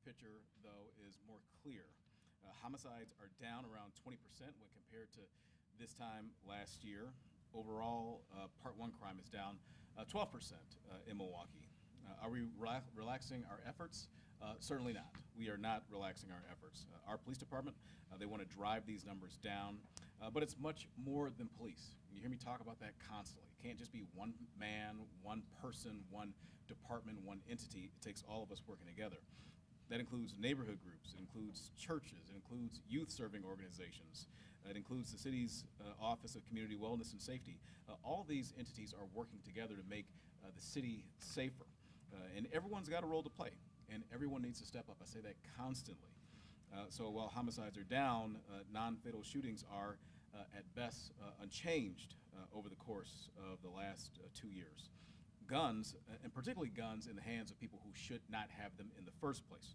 picture, though, is more clear. Homicides are down around 20% when compared to this time last year. Overall, Part 1 crime is down 12% in Milwaukee. Are we relaxing our efforts? Certainly not. We are not relaxing our efforts. Our police department, they want to drive these numbers down, but it's much more than police. You hear me talk about that constantly. It can't just be one man, one person, one department, one entity. It takes all of us working together. That includes neighborhood groups, it includes churches, it includes youth-serving organizations, it includes the city's Office of Community Wellness and Safety. All of these entities are working together to make the city safer. And everyone's got a role to play, and everyone needs to step up. I say that constantly. So while homicides are down, non-fatal shootings are at best unchanged over the course of the last 2 years. Guns, and particularly guns in the hands of people who should not have them in the first place,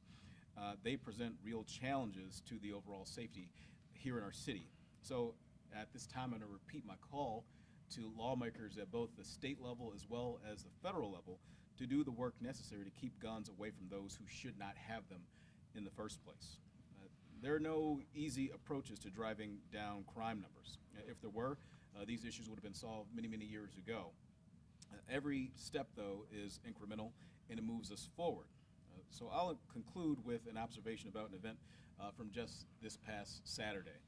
they present real challenges to the overall safety here in our city. So at this time, I'm going to repeat my call to lawmakers at both the state level as well as the federal level to do the work necessary to keep guns away from those who should not have them in the first place. There are no easy approaches to driving down crime numbers. If there were, these issues would have been solved many, many years ago. Every step, though, is incremental, and it moves us forward. So I'll conclude with an observation about an event from just this past Saturday.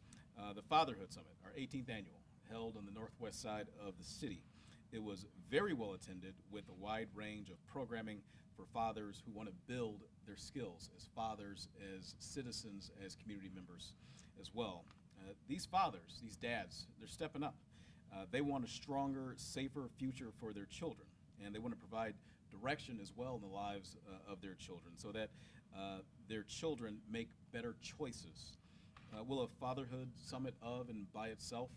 The Fatherhood Summit, our 18th annual, held on the northwest side of the city. It was very well attended with a wide range of programming for fathers who want to build their skills as fathers, as citizens, as community members as well. These fathers, these dads, they're stepping up. They want a stronger, safer future for their children, and they want to provide direction as well in the lives of their children so that their children make better choices. Will a fatherhood summit of and by itself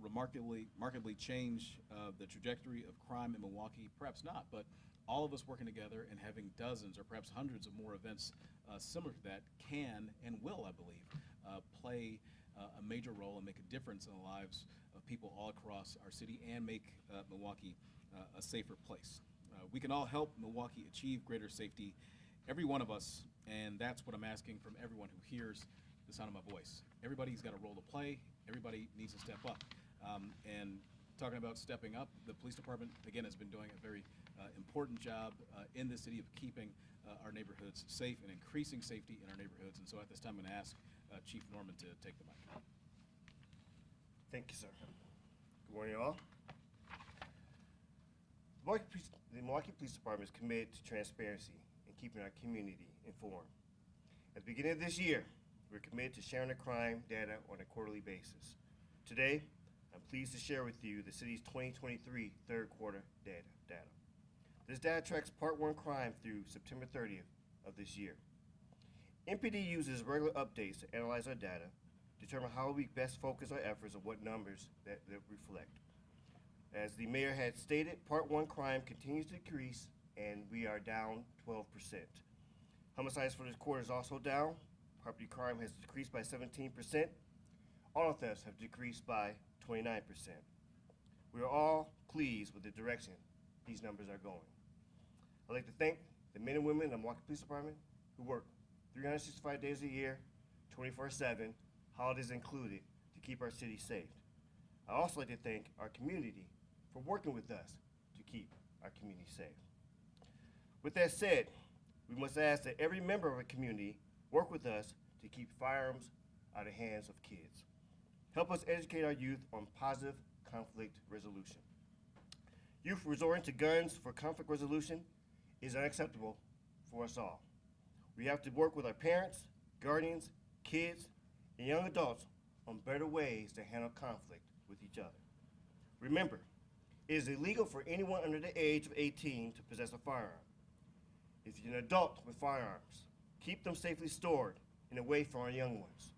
remarkably change the trajectory of crime in Milwaukee? Perhaps not, but all of us working together and having dozens or perhaps hundreds of more events similar to that can and will, I believe, play a major role and make a difference in the lives of people all across our city and make Milwaukee a safer place. We can all help Milwaukee achieve greater safety, every one of us, and that's what I'm asking from everyone who hears the sound of my voice. Everybody's got a role to play. Everybody needs to step up. And talking about stepping up, the police department, again, has been doing a very important job in the city of keeping our neighborhoods safe and increasing safety in our neighborhoods. And so at this time, I'm going to ask Chief Norman to take the mic. Thank you, sir. Good morning, all. The Milwaukee Police Department is committed to transparency and keeping our community informed. At the beginning of this year, we're committed to sharing the crime data on a quarterly basis. Today, I'm pleased to share with you the city's 2023 third quarter data. This data tracks Part 1 crime through September 30th of this year. MPD uses regular updates to analyze our data, determine how we best focus our efforts on what numbers that reflect. As the mayor had stated, Part 1 crime continues to decrease, and we are down 12%. Homicides for this quarter is also down. Property crime has decreased by 17%. Auto thefts have decreased by 29%. We are all pleased with the direction these numbers are going. I'd like to thank the men and women of the Milwaukee Police Department who work 365 days a year, 24/7, holidays included, to keep our city safe. I'd also like to thank our community for working with us to keep our community safe. With that said, we must ask that every member of our community work with us to keep firearms out of the hands of kids. Help us educate our youth on positive conflict resolution. Youth resorting to guns for conflict resolution is unacceptable for us all. We have to work with our parents, guardians, kids, and young adults on better ways to handle conflict with each other. Remember, it is illegal for anyone under the age of 18 to possess a firearm. If you're an adult with firearms, keep them safely stored and away from our young ones.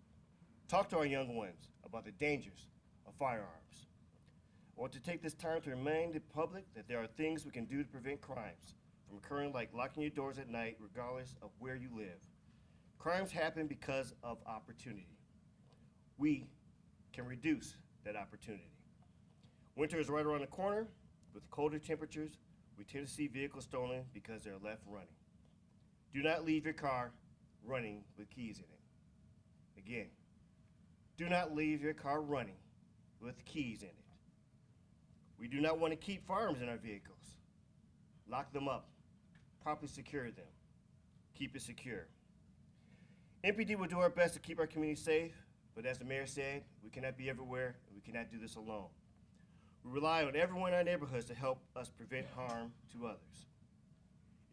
Talk to our young ones about the dangers of firearms. I want to take this time to remind the public that there are things we can do to prevent crimes from occurring, like locking your doors at night regardless of where you live. Crimes happen because of opportunity. We can reduce that opportunity. Winter is right around the corner. With colder temperatures, we tend to see vehicles stolen because they're left running. Do not leave your car running with keys in it. Again, do not leave your car running with keys in it. We do not want to keep firearms in our vehicles. Lock them up, properly secure them, keep it secure. MPD will do our best to keep our community safe, but as the mayor said, we cannot be everywhere and we cannot do this alone. We rely on everyone in our neighborhoods to help us prevent harm to others.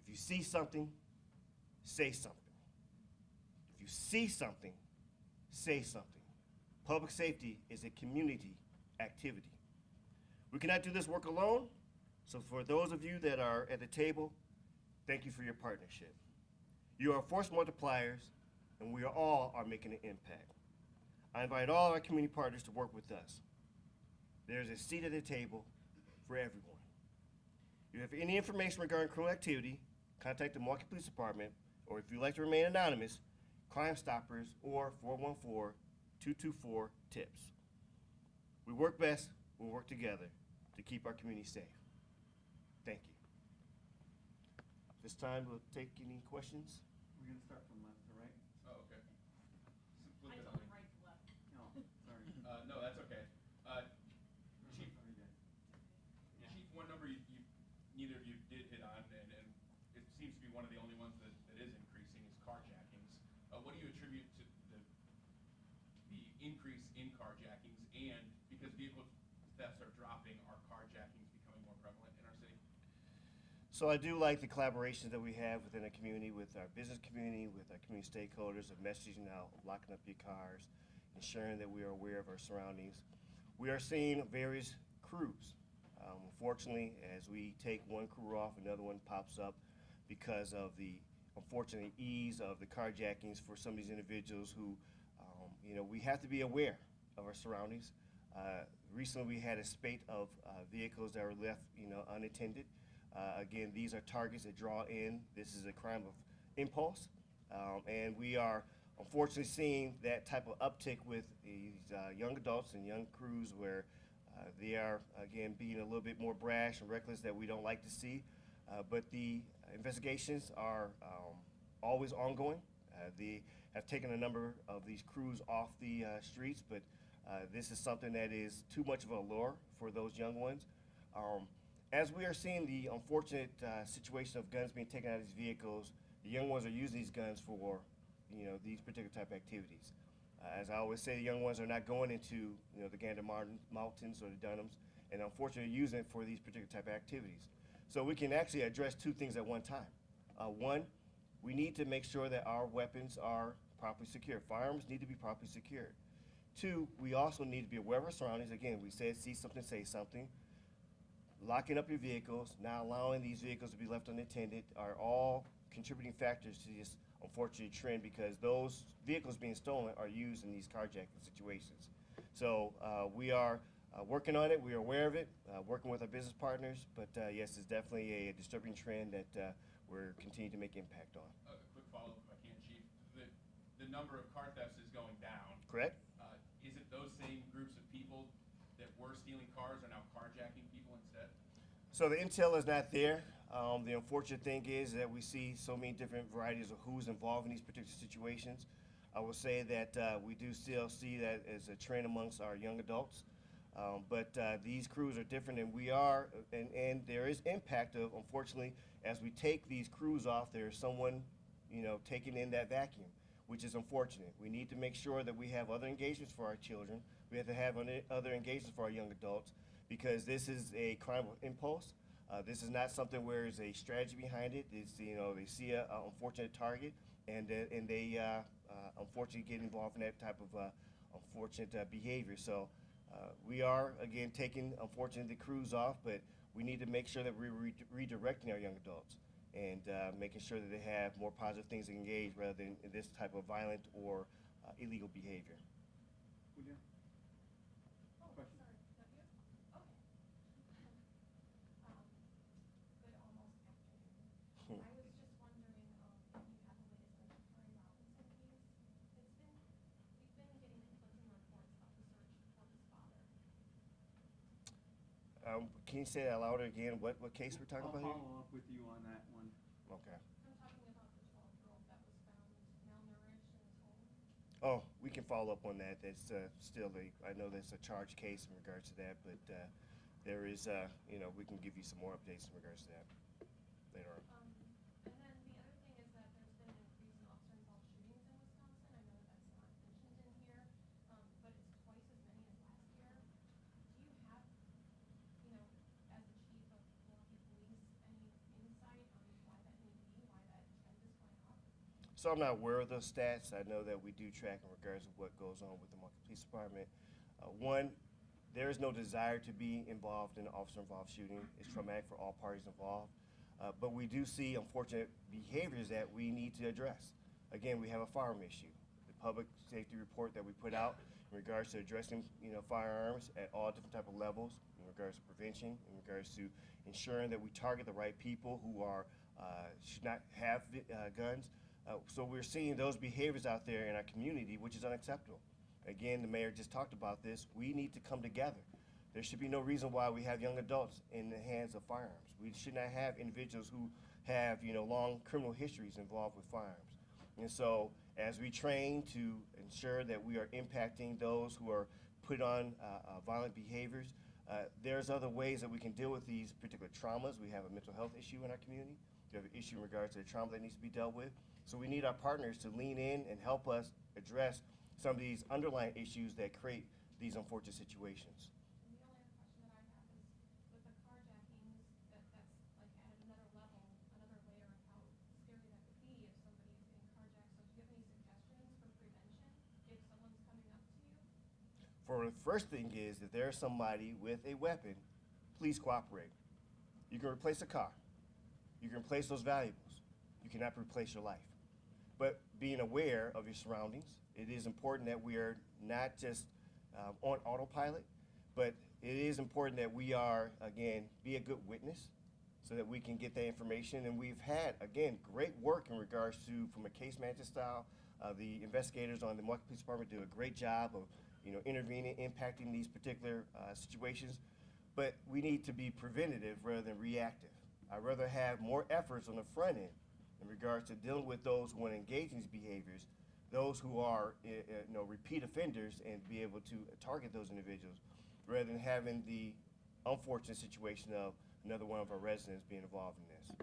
If you see something, say something. If you see something, say something. Public safety is a community activity. We cannot do this work alone, so for those of you that are at the table, thank you for your partnership. You are force multipliers, and we all are making an impact. I invite all our community partners to work with us. There's a seat at the table for everyone. If you have any information regarding criminal activity, contact the Milwaukee Police Department, or if you'd like to remain anonymous, Crime Stoppers or 414-224-TIPS. We work best, we'll work together to keep our community safe. Thank you. This time we'll take any questions. We're going to start from left to right. Oh, okay. So I flip it told on. right to left. No, sorry. No, that's okay. Chief, Sorry, guys. Chief, one number neither of you did hit on, and it seems to be one of the only ones that is increasing, is carjackings. What do you attribute to the increase in carjackings, and because vehicle thefts are dropping, are carjackings becoming more prevalent in our city? So I do like the collaborations that we have within the community, with our business community, with our community stakeholders, of messaging out, of locking up your cars, ensuring that we are aware of our surroundings. We are seeing various crews. Unfortunately, as we take one crew off, another one pops up because of the unfortunate ease of the carjackings for some of these individuals who, we have to be aware of our surroundings. Recently, we had a spate of vehicles that were left, unattended. Again, these are targets that draw in. This is a crime of impulse, and we are unfortunately seeing that type of uptick with these young adults and young crews where they are, again, being a little bit more brash and reckless that we don't like to see. But the investigations are always ongoing. They have taken a number of these crews off the streets, but this is something that is too much of a lure for those young ones. As we are seeing the unfortunate situation of guns being taken out of these vehicles, the young ones are using these guns for, these particular type of activities. As I always say, the young ones are not going into, the Gander Mountains or the Dunhams, and unfortunately using it for these particular type of activities. So we can actually address two things at one time. One, we need to make sure that our weapons are properly secured. Firearms need to be properly secured. Two, we also need to be aware of our surroundings. Again, we said see something, say something. Locking up your vehicles, not allowing these vehicles to be left unattended are all contributing factors to this unfortunate trend, because those vehicles being stolen are used in these carjacking situations. So we are working on it. We are aware of it, working with our business partners. But yes, it's definitely a disturbing trend that we're continuing to make impact on. A quick follow-up, if I can, Chief. The number of car thefts is going down. Correct? Is it those same groups of people that were stealing cars are now carjacking people instead? So the intel is not there. The unfortunate thing is that we see so many different varieties of who's involved in these particular situations. I will say that we do still see that as a trend amongst our young adults. But these crews are different, and we are, and there is impact of, unfortunately, as we take these crews off, there's someone, taking in that vacuum, which is unfortunate. We need to make sure that we have other engagements for our children. We have to have other engagements for our young adults, because this is a crime of impulse. This is not something where there's a strategy behind it. It's, they see an unfortunate target, and they unfortunately get involved in that type of unfortunate behavior. So we are, again, taking, unfortunately, the crews off, but we need to make sure that we're redirecting our young adults and making sure that they have more positive things to engage rather than this type of violent or illegal behavior. Would you? Oh, Question? sorry, is that you? Okay. Good almost afternoon. I was just wondering if you have the latest on the Curry Robinson case. We've been getting conflicting reports of the search for his father. Can you say that louder again? What case we're talking I'll about here? follow up with you on that one. Okay. I'm talking about the 12-year-old that was found Oh, we can follow up on that. That's still I know there's a charge case in regards to that, but there is, we can give you some more updates in regards to that later on. And then the other thing is that there's been an increase in officer-involved shootings in Wisconsin. I know that that's not mentioned in here, but it's twice as many as last year. Do you have, as the chief of Milwaukee Police, any insight on why that may be, why that trend is going up? So I'm not aware of those stats. I know that we do track in regards to what goes on with the Milwaukee Police Department. One, there is no desire to be involved in an officer-involved shooting. It's traumatic for all parties involved. But we do see unfortunate behaviors that we need to address. Again, we have a firearm issue. The public safety report that we put out in regards to addressing firearms at all different type of levels, in regards to prevention, in regards to ensuring that we target the right people who are should not have guns. So we're seeing those behaviors out there in our community, which is unacceptable. Again, the mayor just talked about this. We need to come together. There should be no reason why we have young adults in the hands of firearms. We should not have individuals who have, long criminal histories involved with firearms. And so, as we train to ensure that we are impacting those who are put on violent behaviors, there's other ways that we can deal with these particular traumas. We have a mental health issue in our community. We have an issue in regards to the trauma that needs to be dealt with. So we need our partners to lean in and help us address some of these underlying issues that create these unfortunate situations. And the only other question that I have is, with the carjackings, that's like at another level, another layer of how scary that would be if somebody's getting carjacked. So do you have any suggestions for prevention if someone's coming up to you? For the first thing is, if there's somebody with a weapon, please cooperate. You can replace a car. You can replace those valuables. You cannot replace your life. But being aware of your surroundings, it is important that we are not just on autopilot, but it is important that we are, again, be a good witness so that we can get that information. And we've had, again, great work in regards to, from a case management style, the investigators on the Milwaukee Police Department do a great job of, intervening, impacting these particular situations. But we need to be preventative rather than reactive. I'd rather have more efforts on the front end in regards to dealing with those who want to engage in these behaviors, those who are repeat offenders, and be able to target those individuals, rather than having the unfortunate situation of another one of our residents being involved in this.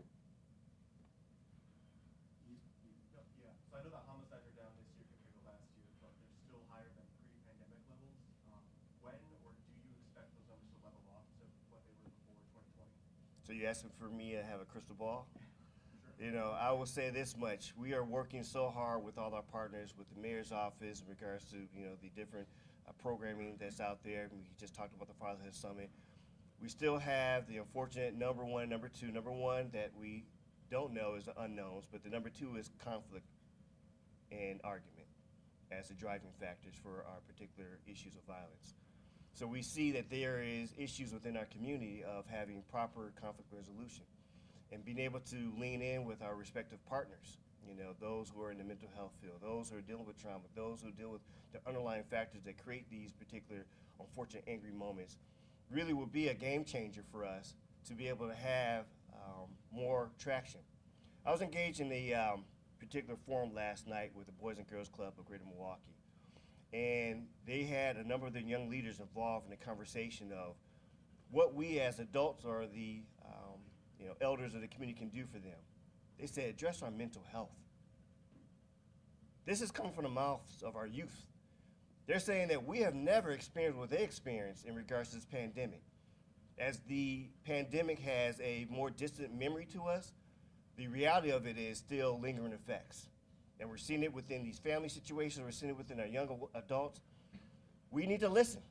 Yeah, so I know that homicides are down this year compared to last year, but they're still higher than pre-pandemic levels. When or do you expect those numbers to level off to what they were before 2020? So you're asking for me to have a crystal ball? I will say this much. We are working so hard with all our partners, with the mayor's office in regards to, the different programming that's out there. We just talked about the Fatherhood Summit. We still have the unfortunate number one, number two. Number one that we don't know is the unknowns, but the number two is conflict and argument as the driving factors for our particular issues of violence. So we see that there is issues within our community of having proper conflict resolution and being able to lean in with our respective partners, those who are in the mental health field, those who are dealing with trauma, those who deal with the underlying factors that create these particular unfortunate angry moments, really will be a game changer for us to be able to have more traction. I was engaged in a particular forum last night with the Boys and Girls Club of Greater Milwaukee, and they had a number of their young leaders involved in the conversation of what we as adults or the elders of the community can do for them. They said, address our mental health. This is coming from the mouths of our youth. They're saying that we have never experienced what they experienced in regards to this pandemic. As the pandemic has a more distant memory to us, the reality of it is still lingering effects. And we're seeing it within these family situations, we're seeing it within our young adults. We need to listen,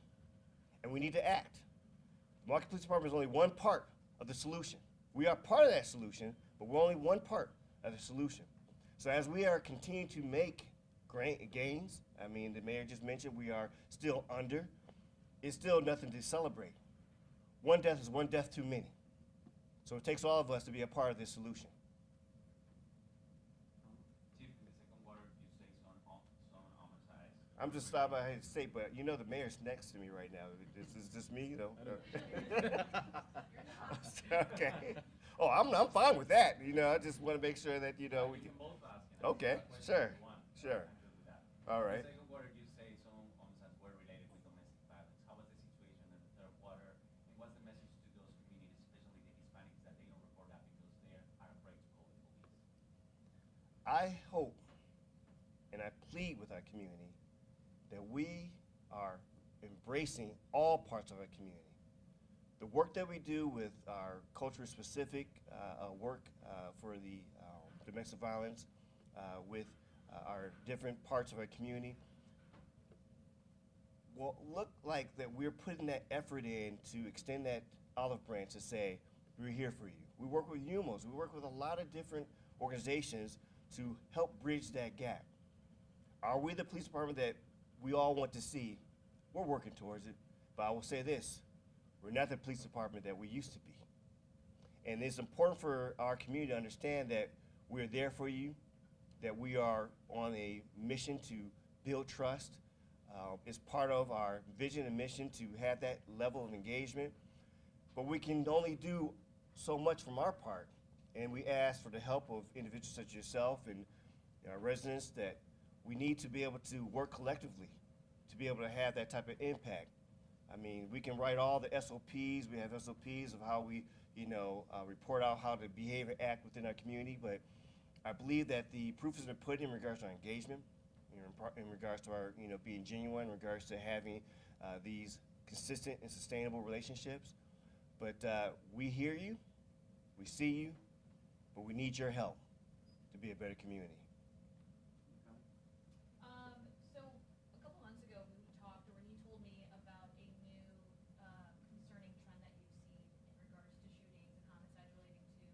and we need to act. The Milwaukee Police Department is only one part of the solution. We are part of that solution, but we're only one part of the solution. So as we are continuing to make gains, the mayor just mentioned we are still under, it's still nothing to celebrate. One death is one death too many. So it takes all of us to be a part of this solution. Chief, in the second quarter, you say some homicides. I'm just stopping by to say, but the mayor's next to me right now. Is this me, Okay. Oh, I'm fine with that. I just want to make sure that we can can. both ask. Okay, sure, sure. All right. The second I hope and I plead with our community that we are embracing all parts of our community. The work that we do with our culture specific work for the domestic violence with our different parts of our community will look like that we're putting that effort in to extend that olive branch to say, we're here for you. We work with UMOs, we work with a lot of different organizations to help bridge that gap. Are we the police department that we all want to see? We're working towards it, but I will say this, we're not the police department that we used to be. And it's important for our community to understand that we're there for you, that we are on a mission to build trust. It's part of our vision and mission to have that level of engagement, but we can only do so much from our part. And we ask for the help of individuals such as yourself and our residents that we need to be able to work collectively to be able to have that type of impact. I mean, we can write all the SOPs, we have SOPs of how we, report out how to behave and act within our community, but I believe that the proof has been put in regards to our engagement, in regards to our, being genuine, in regards to having these consistent and sustainable relationships. But we hear you, we see you, but we need your help to be a better community. So a couple months ago, we talked, or when you told me about a new concerning trend that you've seen in regards to shootings and homicides relating to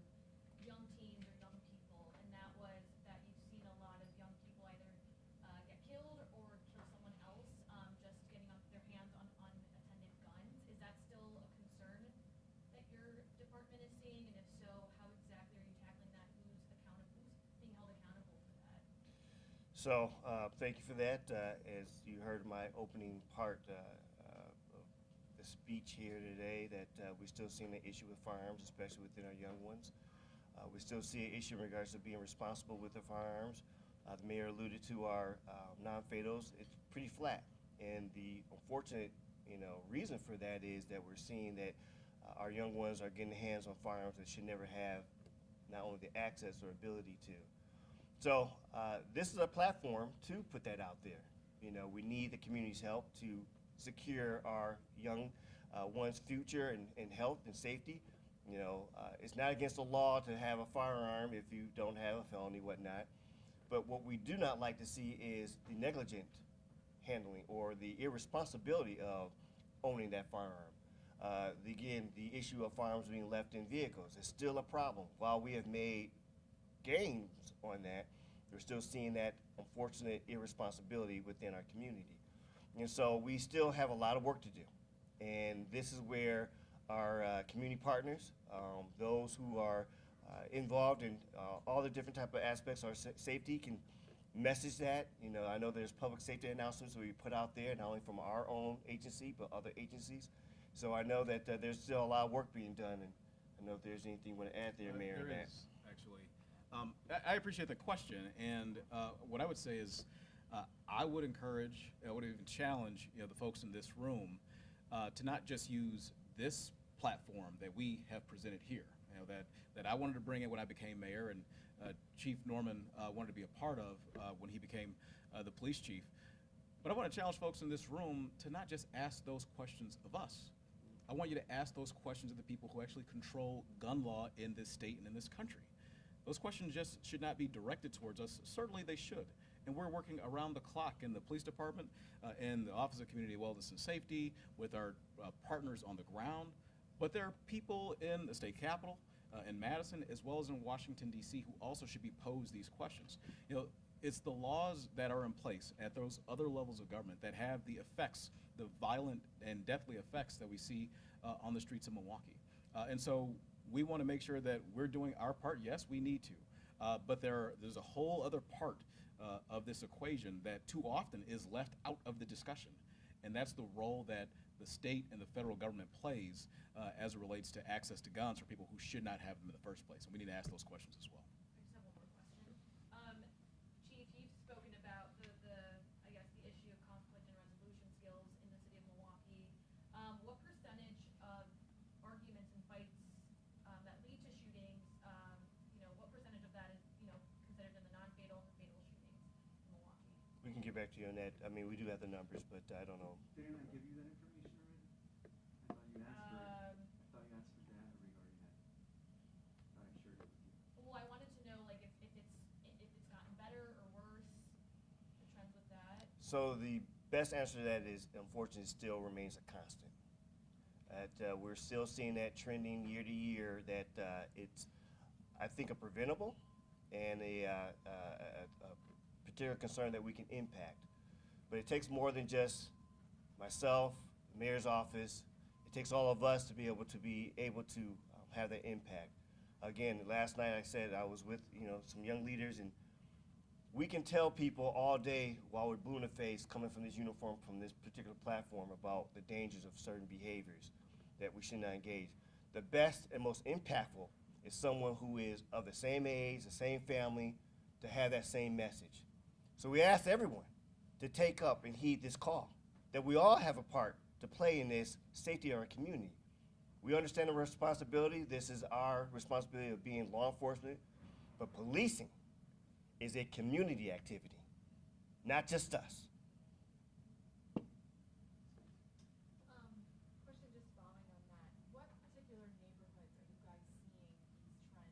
young teens or young people, and that was that you've seen a lot of young people either get killed or kill someone else just getting their hands on unattended guns. Is that still a concern that your department is seeing? And if so, how exactly are you tackling that? Who's being held accountable for that? So thank you for that. As you heard my opening part of the speech here today, that we still seeing the issue with firearms, especially within our young ones. We still see an issue in regards to being responsible with the firearms. The mayor alluded to our non-fatals. It's pretty flat, and the unfortunate, reason for that is that we're seeing that our young ones are getting hands on firearms that should never have not only the access or ability to. So this is a platform to put that out there. We need the community's help to secure our young ones' future and health and safety. It's not against the law to have a firearm if you don't have a felony, whatnot. But what we do not like to see is the negligent handling or the irresponsibility of owning that firearm. Again, the issue of firearms being left in vehicles is still a problem. While we have made gains on that, we're still seeing that unfortunate irresponsibility within our community. And so we still have a lot of work to do. And this is where our community partners, those who are involved in all the different type of aspects of our safety can message that. I know there's public safety announcements that we put out there, not only from our own agency, but other agencies. So I know that there's still a lot of work being done, and I know if there's anything you want to add there, Mayor. There is, actually. I appreciate the question, and what I would say is I would encourage, I would even challenge the folks in this room to not just use this platform that we have presented here, that I wanted to bring in when I became mayor, and Chief Norman wanted to be a part of when he became the police chief. But I want to challenge folks in this room to not just ask those questions of us. I want you to ask those questions of the people who actually control gun law in this state and in this country. Those questions just should not be directed towards us. Certainly they should. And we're working around the clock in the police department, in the Office of Community Wellness and Safety, with our partners on the ground. But there are people in the state capitol, in Madison, as well as in Washington, D.C., who also should be posed these questions. It's the laws that are in place at those other levels of government that have the effects, the violent and deathly effects that we see on the streets of Milwaukee. And so we want to make sure that we're doing our part. Yes, we need to. But there's a whole other part of this equation that too often is left out of the discussion. And that's the role that the state and the federal government plays as it relates to access to guns for people who should not have them in the first place. And we need to ask those questions as well. I just have one more question. Chief, you've spoken about the issue of conflict and resolution skills in the city of Milwaukee. What percentage of arguments and fights that lead to shootings, what percentage of that is, considered in the non-fatal get back to you on that. I mean, we do have the numbers, but I don't know. Didn't I give you that information already? I thought you asked for data regarding that. Thought I shared it with you. Well, I wanted to know, like, if it's gotten better or worse, the trends with that. So the best answer to that is, unfortunately, still remains a constant. We're still seeing that trending year to year. That it's, I think, a preventable and a particular concern that we can impact. But it takes more than just myself, the mayor's office. It takes all of us to be able to have that impact. Again, last night I said I was with some young leaders, and we can tell people all day while we're blue in the face coming from this uniform, from this particular platform, about the dangers of certain behaviors that we should not engage. The best and most impactful is someone who is of the same age, the same family, to have that same message. So we ask everyone to take up and heed this call, that we all have a part to play in this safety of our community. We understand the responsibility. This is our responsibility of being law enforcement, but policing is a community activity, not just us. Question just following on that. What particular neighborhoods are you guys seeing these trends from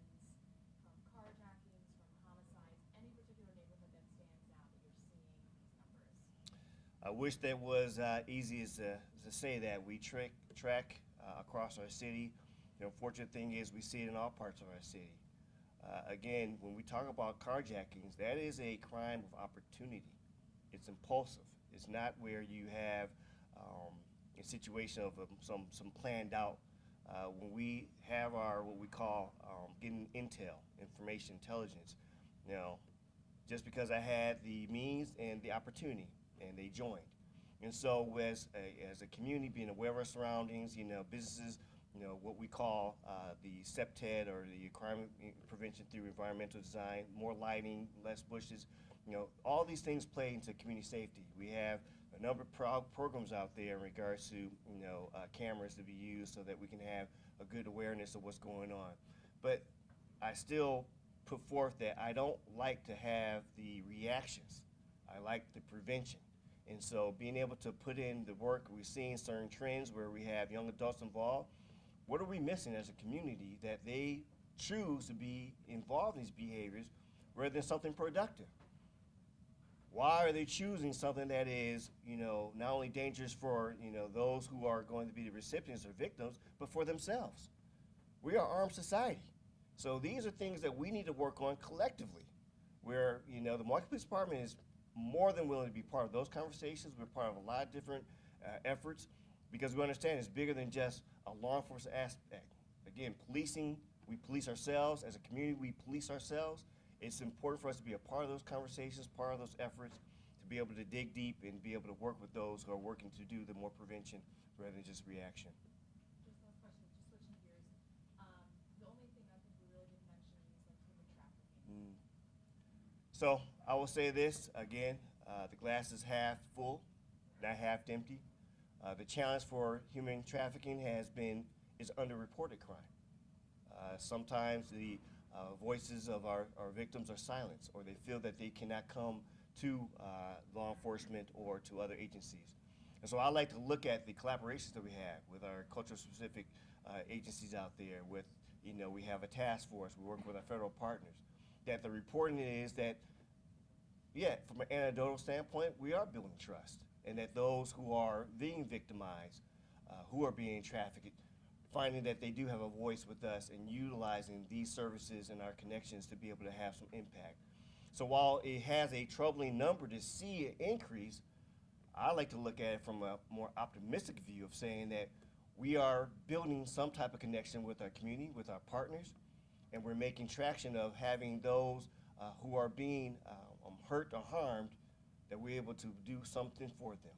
carjackings, from homicides? Any particular neighborhood that stands out that you're seeing these numbers? I wish that was easy as to say that. We track across our city. The unfortunate thing is we see it in all parts of our city. Again, when we talk about carjackings, that is a crime of opportunity. It's impulsive. It's not where you have a situation of some planned out. When we have our what we call getting intel, information, intelligence, just because I had the means and the opportunity, and they joined. And so as a community, being aware of our surroundings, businesses, what we call the CEPTED, or the crime prevention through environmental design, more lighting, less bushes, all these things play into community safety. We have a number of programs out there in regards to cameras to be used so that we can have a good awareness of what's going on. But I still put forth that I don't like to have the reactions. I like the prevention. And so being able to put in the work, we're seeing certain trends where we have young adults involved. What are we missing as a community that they choose to be involved in these behaviors rather than something productive? Why are they choosing something that is, not only dangerous for, those who are going to be the recipients or victims, but for themselves? We are an armed society. So these are things that we need to work on collectively, where, the Milwaukee Police Department is more than willing to be part of those conversations. We're part of a lot of different efforts, because we understand it's bigger than just a law enforcement aspect. Again, policing, we police ourselves. As a community, we police ourselves. It's important for us to be a part of those conversations, part of those efforts, to be able to dig deep and be able to work with those who are working to do the more prevention rather than just reaction. Just last question, just switching gears. The only thing I think we really didn't mention is like human trafficking. So I will say this again, the glass is half full, not half empty. The challenge for human trafficking is underreported crime. Sometimes the voices of our victims are silenced, or they feel that they cannot come to law enforcement or to other agencies. And so I like to look at the collaborations that we have with our culture-specific agencies out there. With, we have a task force. We work with our federal partners. That the reporting is that, from an anecdotal standpoint, we are building trust, and that those who are being victimized, who are being trafficked, finding that they do have a voice with us and utilizing these services and our connections to be able to have some impact. So while it has a troubling number to see an increase, I like to look at it from a more optimistic view of saying that we are building some type of connection with our community, with our partners, and we're making traction of having those who are being hurt or harmed, that we're able to do something for them.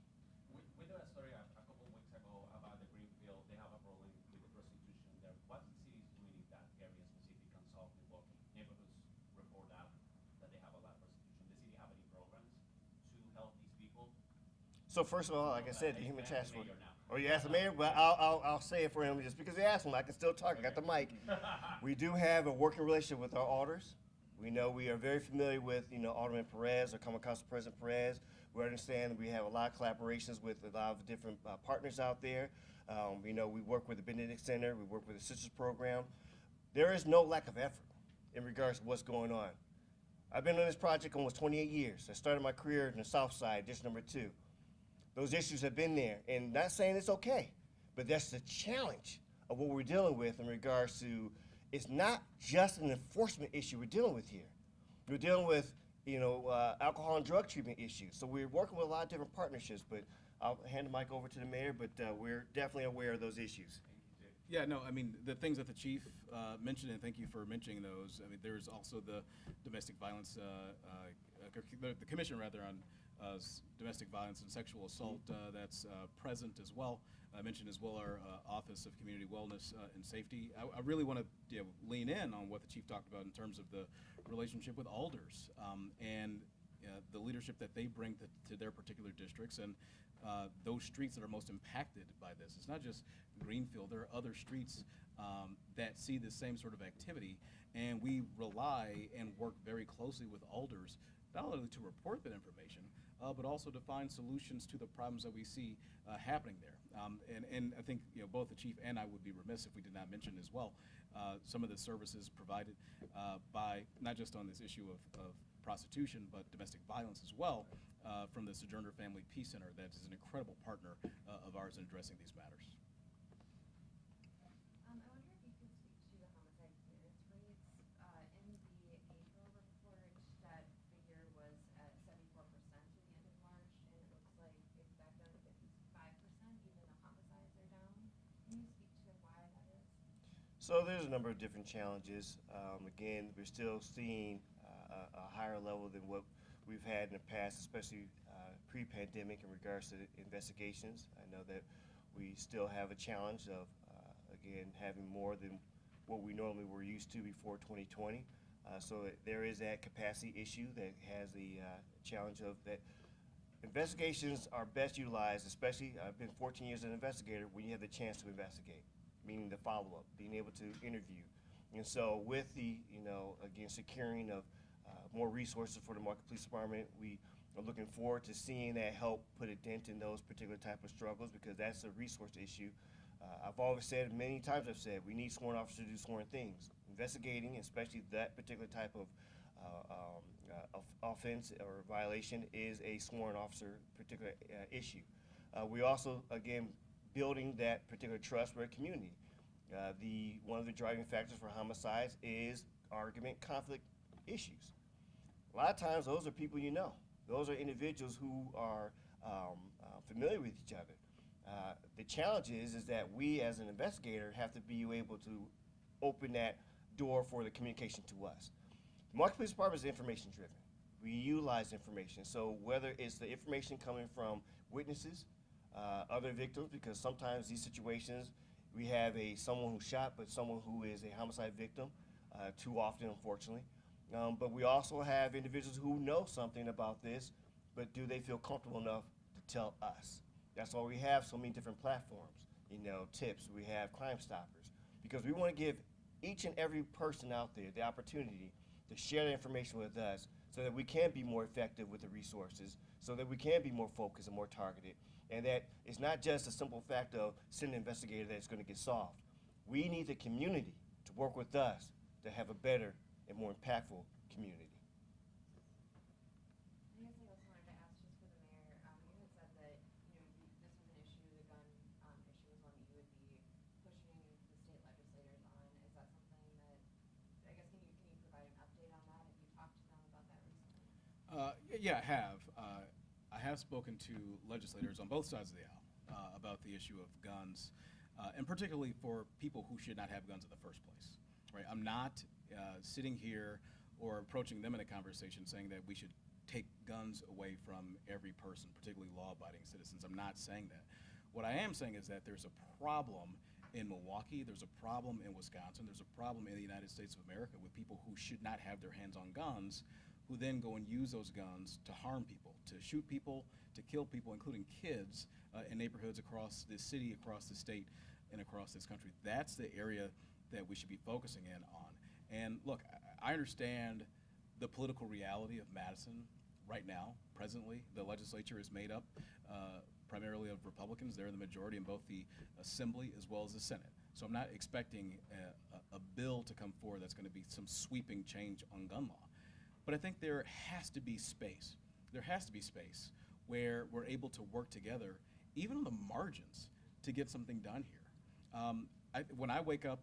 We did a story a couple weeks ago about the Greenfield. They have a problem with the prostitution there. What the city is doing in that area specific and South Milwaukee? Neighborhoods report that they have a lot of prostitution. Does the city have any programs to help these people? So first of all, like I said, the human task force. Now. Oh, you asked the mayor? Well, I'll say it for him just because he asked him. I can still talk. I got the mic. We do have a working relationship with our alders. We know we are very familiar with, Alderman Perez or Common Council President Perez. We understand we have a lot of collaborations with a lot of different partners out there. We work with the Benedict Center, we work with the Sisters Program. There is no lack of effort in regards to what's going on. I've been on this project almost 28 years. I started my career in the South Side, District Number 2. Those issues have been there, and not saying it's okay, but that's the challenge of what we're dealing with in regards to, it's not just an enforcement issue we're dealing with here. We're dealing with, alcohol and drug treatment issues. So we're working with a lot of different partnerships, but I'll hand the mic over to the mayor, but we're definitely aware of those issues. Yeah, no, I mean, the things that the chief mentioned, and thank you for mentioning those. I mean, there's also the domestic violence, the commission rather on domestic violence and sexual assault that's present as well. I mentioned as well our Office of Community Wellness and Safety. I really want to lean in on what the chief talked about in terms of the relationship with alders and the leadership that they bring to their particular districts and those streets that are most impacted by this. It's not just Greenfield. There are other streets that see the same sort of activity, and we rely and work very closely with alders, not only to report that information, but also to find solutions to the problems that we see happening there. And I think both the chief and I would be remiss if we did not mention as well some of the services provided by, not just on this issue of prostitution, but domestic violence as well, from the Sojourner Family Peace Center. That is an incredible partner of ours in addressing these matters. I wonder if you could speak to the homicide clearance rates. In the April report, that figure was at 74% at the end of March, and it looks like it's back down to 55%, even the homicides are down. Can you speak to why that is? So there's a number of different challenges. Again, we're still seeing a higher level than what we've had in the past, especially pre-pandemic in regards to investigations. I know that we still have a challenge of, again, having more than what we normally were used to before 2020. So there is that capacity issue that has the challenge of that investigations are best utilized, especially I've been 14 years as an investigator, when you have the chance to investigate, meaning the follow-up, being able to interview. And so with the, again, securing of more resources for the Milwaukee Police Department, we are looking forward to seeing that help put a dent in those particular type of struggles, because that's a resource issue. I've always said, many times I've said, we need sworn officers to do sworn things. Investigating, especially that particular type of offense or violation, is a sworn officer particular issue. We also, again, building that particular trust with our community. One of the driving factors for homicides is argument, conflict issues. A lot of times those are people you know. Those are individuals who are familiar with each other. The challenge is that we as an investigator have to be able to open that door for the communication to us. The Milwaukee Police Department is information driven. We utilize information. So whether it's the information coming from witnesses, other victims, because sometimes these situations we have someone who shot, but someone who is a homicide victim, too often, unfortunately. But we also have individuals who know something about this, but do they feel comfortable enough to tell us? That's why we have so many different platforms, tips. We have Crime Stoppers, because we want to give each and every person out there the opportunity to share the information with us so that we can be more effective with the resources, so that we can be more focused and more targeted, and that it's not just a simple fact of sending an investigator that's going to get solved. We need the community to work with us to have a better and more impactful community. I guess I also wanted to ask, just for the mayor, you had said that this was an issue, the gun issue was one that you would be pushing the state legislators on. Is that something that, I guess, can you provide an update on that? Have you talked to them about that recently? Yeah, I have. I have spoken to legislators on both sides of the aisle about the issue of guns, and particularly for people who should not have guns in the first place. Right? I'm not sitting here or approaching them in a conversation saying that we should take guns away from every person, particularly law-abiding citizens. I'm not saying that. What I am saying is that there's a problem in Milwaukee, there's a problem in Wisconsin, there's a problem in the United States of America with people who should not have their hands on guns, who then go and use those guns to harm people, to shoot people, to kill people, including kids, in neighborhoods across this city, across the state, and across this country. That's the area that we should be focusing in on. And look, I understand the political reality of Madison right now, presently. The legislature is made up primarily of Republicans. They're in the majority in both the Assembly as well as the Senate. So I'm not expecting a bill to come forward that's going to be some sweeping change on gun law. But I think there has to be space. There has to be space where we're able to work together, even on the margins, to get something done here. When I wake up,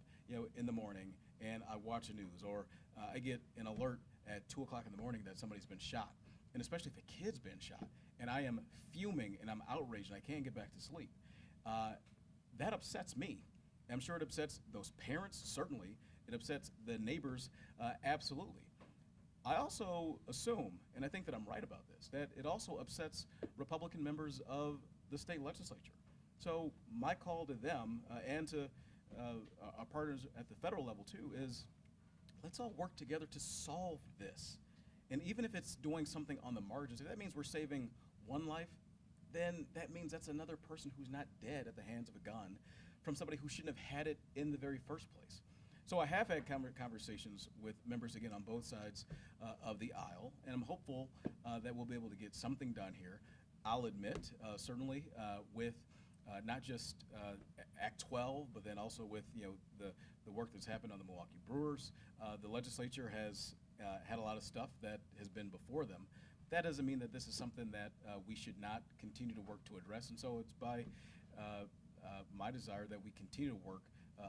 in the morning and I watch the news, or I get an alert at 2 o'clock in the morning that somebody's been shot, and especially if a kid's been shot, and I am fuming and I'm outraged and I can't get back to sleep, that upsets me. I'm sure it upsets those parents, certainly. It upsets the neighbors, absolutely. I also assume, and I think that I'm right about this, that it also upsets Republican members of the state legislature. So my call to them and to our partners at the federal level too is, let's all work together to solve this. And even if it's doing something on the margins, if that means we're saving one life, then that means that's another person who's not dead at the hands of a gun from somebody who shouldn't have had it in the very first place. So I have had conversations with members, again, on both sides of the aisle, and I'm hopeful that we'll be able to get something done here. I'll admit, certainly, with not just Act 12, but then also with the work that's happened on the Milwaukee Brewers. The legislature has had a lot of stuff that has been before them. That doesn't mean that this is something that we should not continue to work to address, and so it's by my desire that we continue to work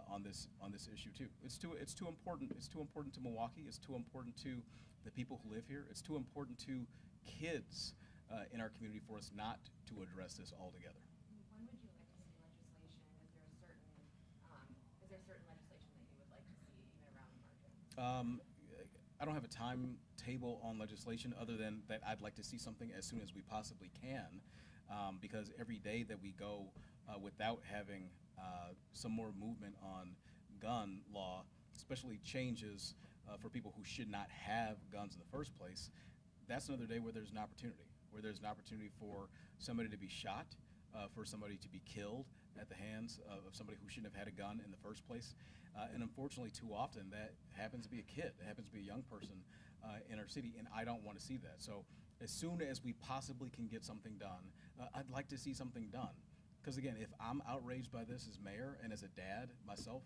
on this issue too. It's too important. It's too important to Milwaukee. It's too important to the people who live here. It's too important to kids in our community for us not to address this altogether. When would you like to see legislation? Is there certain legislation that you would like to see even around the margins? I don't have a timetable on legislation other than that I'd like to see something as soon as we possibly can, because every day that we go without having some more movement on gun law, especially changes for people who should not have guns in the first place, that's another day where there's an opportunity for somebody to be shot, for somebody to be killed at the hands of somebody who shouldn't have had a gun in the first place. And unfortunately, too often, that happens to be a kid, that happens to be a young person in our city, and I don't want to see that. So as soon as we possibly can get something done, I'd like to see something done. Because again, if I'm outraged by this as mayor and as a dad myself,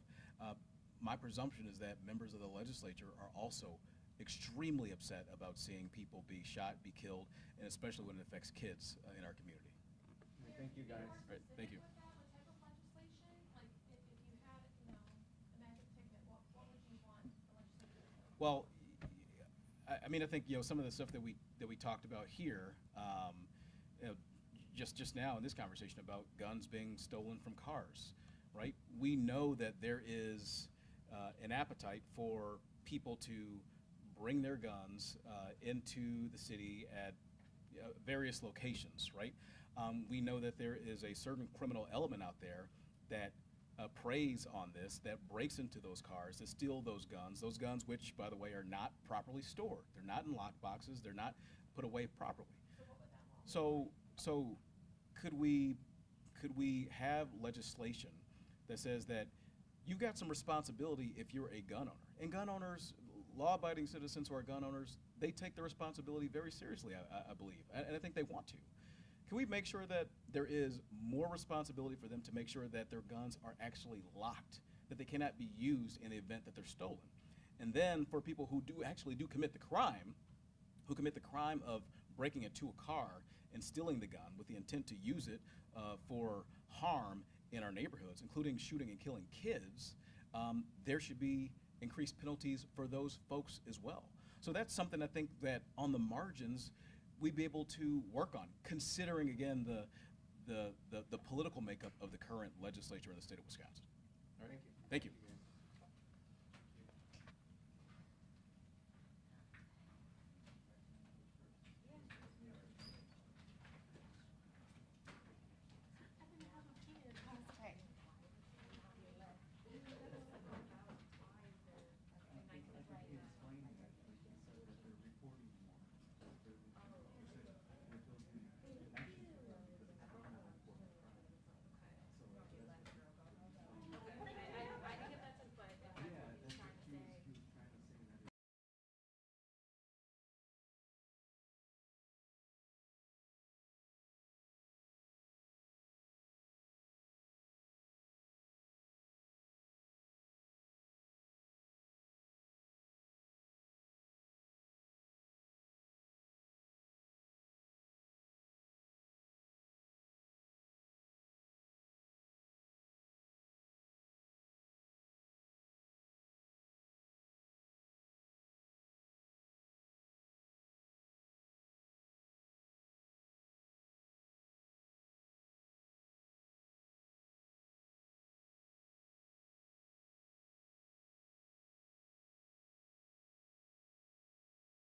my presumption is that members of the legislature are also extremely upset about seeing people be shot, be killed, and especially when it affects kids in our community. Thank you, guys. Right, thank you. What type of legislation? Like, if you had, a magic ticket, what would you want the legislature to do? Well, I mean, I think some of the stuff that we talked about here, just now in this conversation about guns being stolen from cars, right? We know that there is an appetite for people to bring their guns into the city at various locations, right? We know that there is a certain criminal element out there that preys on this, that breaks into those cars, that steal those guns which, by the way, are not properly stored. They're not in lock boxes. They're not put away properly. So what would that law be? So could we have legislation that says that you've got some responsibility if you're a gun owner? And gun owners, law-abiding citizens who are gun owners, they take their responsibility very seriously, I believe, and I think they want to. Can we make sure that there is more responsibility for them to make sure that their guns are actually locked, that they cannot be used in the event that they're stolen? And then for people who actually commit the crime, who commit the crime of breaking into a car and stealing the gun with the intent to use it for harm in our neighborhoods, including shooting and killing kids, there should be increased penalties for those folks as well. So that's something I think that on the margins we'd be able to work on, considering again the political makeup of the current legislature in the state of Wisconsin. All right. Thank you. Thank you.